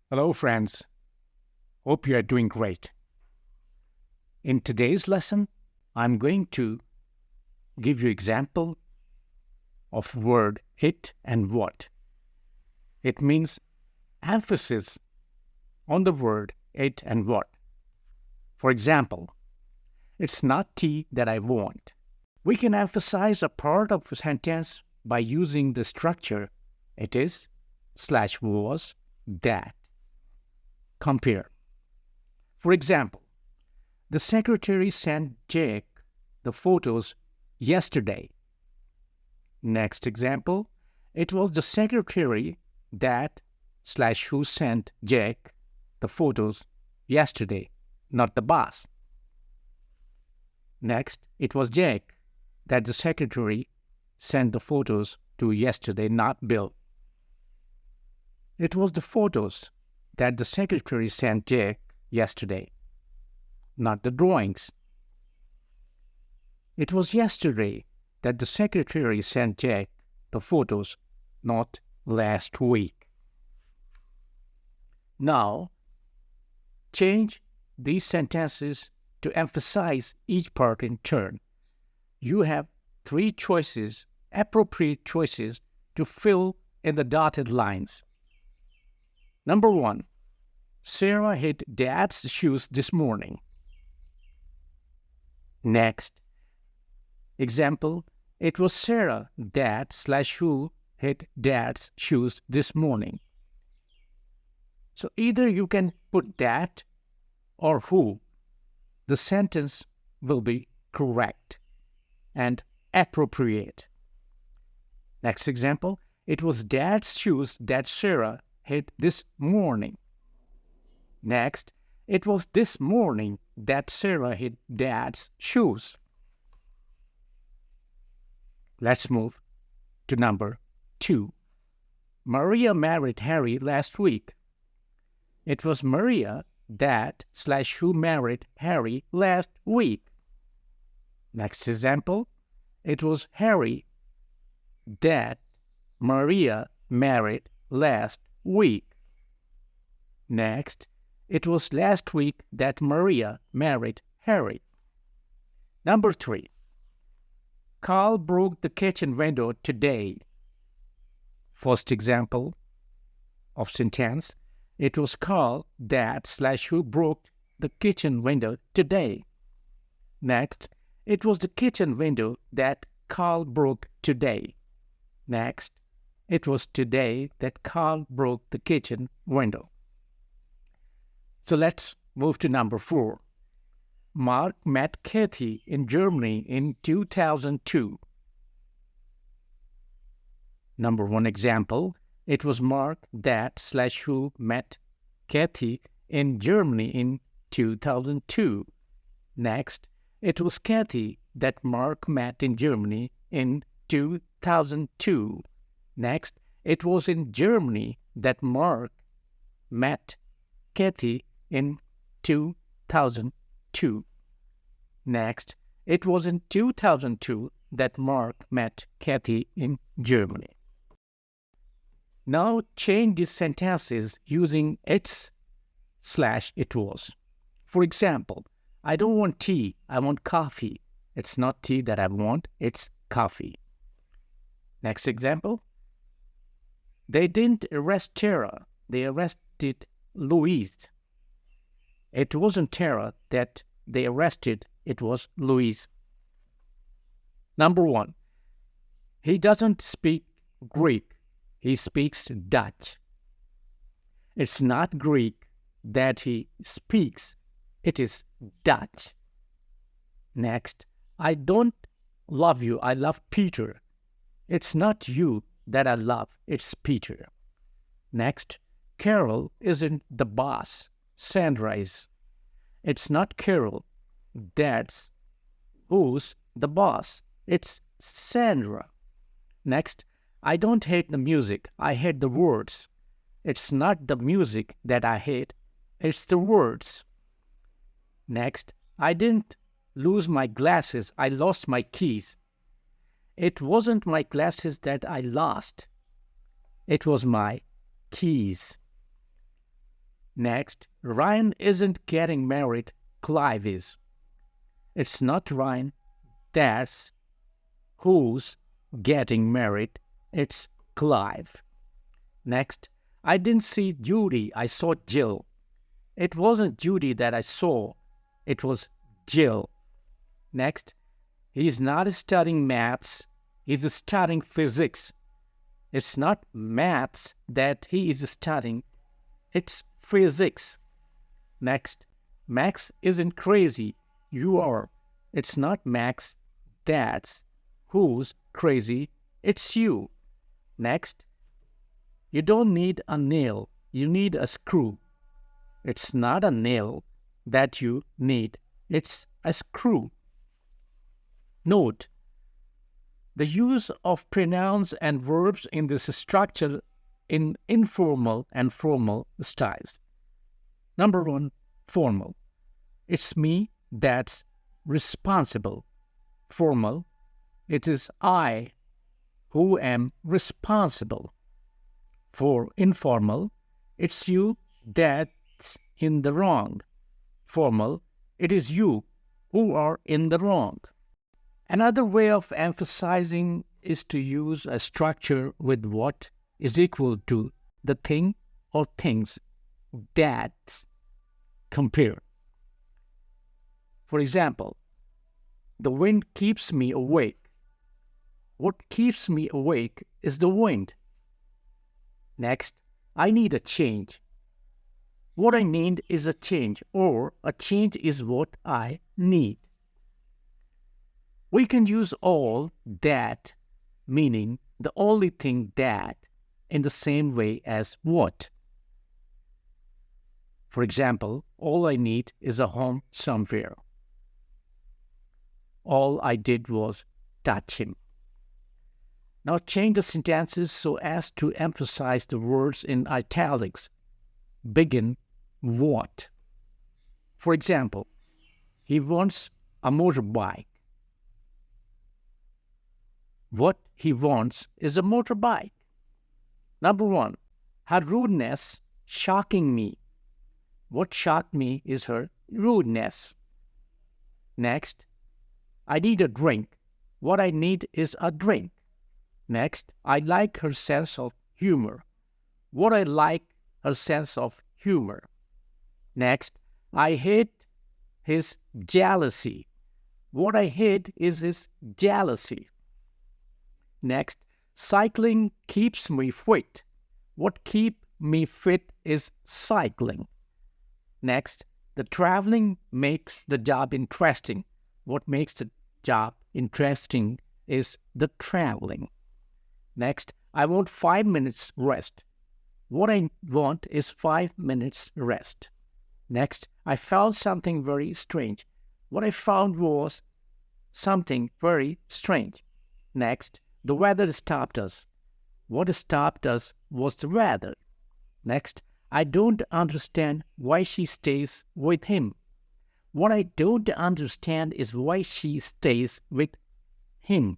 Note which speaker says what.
Speaker 1: Hello, friends. Hope you are doing great. In today's lesson, I'm going to give you example of word it and what. It means emphasis on the word it and what. For example, it's not tea that I want. We can emphasize a part of a sentence by using the structure it is, /was, that. Compare. For example, the secretary sent Jake the photos yesterday. Next example, it was the secretary that/who sent Jake the photos yesterday, not the boss. Next, it was Jake that the secretary sent the photos to yesterday, not Bill. It was the photos that the secretary sent Jake yesterday, not the drawings. It was yesterday that the secretary sent Jake the photos, not last week. Now, change these sentences to emphasize each part in turn. You have 3 choices, appropriate choices, to fill in the dotted lines. Number 1, Sarah hid Dad's shoes this morning. Next example, it was Sarah that/who hid Dad's shoes this morning. So either you can put that or who. The sentence will be correct and appropriate. Next example, it was Dad's shoes that Sarah hid this morning. Next, it was this morning that Sarah hid Dad's shoes. Let's move to number 2. Maria married Harry last week. It was Maria that/who married Harry last week. Next example, it was Harry that Maria married last week. Next, it was last week that Maria married Harry. Number 3, Carl broke the kitchen window today. First example of sentence, it was Carl that/who broke the kitchen window today. Next, it was the kitchen window that Carl broke today. Next, it was today that Carl broke the kitchen window. So let's move to number 4. Mark met Kathy in Germany in 2002. Number 1 example, it was Mark that/who met Kathy in Germany in 2002. Next, it was Kathy that Mark met in Germany in 2002. Next, it was in Germany that Mark met Kathy in 2002. Next, it was in 2002 that Mark met Kathy in Germany. Now change these sentences using its/it was. For example, I don't want tea, I want coffee. It's not tea that I want, it's coffee. Next example, they didn't arrest Tara, they arrested Louise. It wasn't Tara that they arrested, it was Louise. Number 1, he doesn't speak Greek, he speaks Dutch. It's not Greek that he speaks, it is Dutch. Next, I don't love you, I love Peter. It's not you that I love, it's Peter. Next, Carol isn't the boss, Sandra is. It's not Carol that's who's the boss, it's Sandra. Next, I don't hate the music, I hate the words. It's not the music that I hate, it's the words. Next, I didn't lose my glasses, I lost my keys. It wasn't my glasses that I lost, it was my keys. Next, Ryan isn't getting married, Clive is. It's not Ryan, that's who's getting married, it's Clive. Next, I didn't see Judy, I saw Jill. It wasn't Judy that I saw, it was Jill. Next, he's not studying maths, he's studying physics. It's not maths that he is studying, it's physics. Next, Max isn't crazy, you are. It's not Max, that's who's crazy, it's you. Next, you don't need a nail, you need a screw. It's not a nail that you need, it's a screw. Note, the use of pronouns and verbs in this structure in informal and formal styles. Number 1, formal. It's me that's responsible. Formal, it is I who am responsible. For informal, it's you that's in the wrong. Formal, it is you who are in the wrong. Another way of emphasizing is to use a structure with what is equal to the thing or things that compare. For example, the wind keeps me awake. What keeps me awake is the wind. Next, I need a change. What I need is a change, or a change is what I need. We can use all, that, meaning the only thing that, in the same way as what. For example, all I need is a home somewhere. All I did was touch him. Now change the sentences so as to emphasize the words in italics. Begin what. For example, he wants a motorbike. What he wants is a motorbike. Number 1, her rudeness shocking me. What shocked me is her rudeness. Next, I need a drink. What I need is a drink. Next, I like her sense of humor. What I like her sense of humor. Next, I hate his jealousy. What I hate is his jealousy. Next, cycling keeps me fit. What keeps me fit is cycling. Next, the traveling makes the job interesting. What makes the job interesting is the traveling. Next, I want 5 minutes rest. What I want is 5 minutes rest. Next, I found something very strange. What I found was something very strange. Next, the weather stopped us. What stopped us was the weather. Next, I don't understand why she stays with him. What I don't understand is why she stays with him.